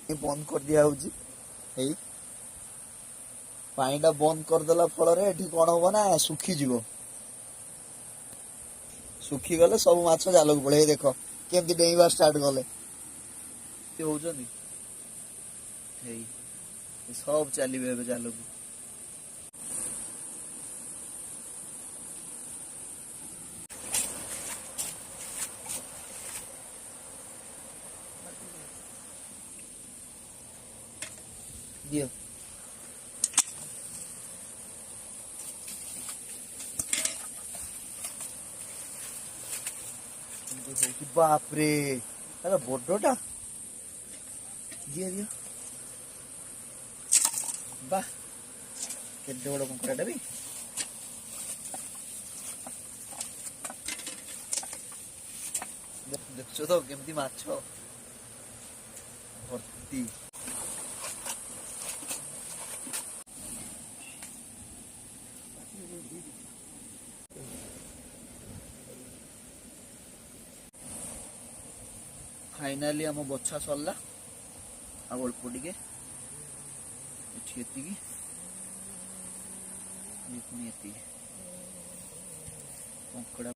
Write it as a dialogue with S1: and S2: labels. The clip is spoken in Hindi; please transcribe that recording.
S1: बंद कर दिया पानी बंद करदेला फल कौन हम ना सुखीज सुखी गले सब माछ जाल को पड़े देख केमती डेइबा स्टार्ट गले होउछनी सब चलिए जाल को दियो बाप रे अरे बड़टा दियो दियो वाह केते बड़ कंकड़ाटा भी देखो तो केमती माछ भर्ती फाइनाली आम बछा सरला अल्प टे कंकड़ा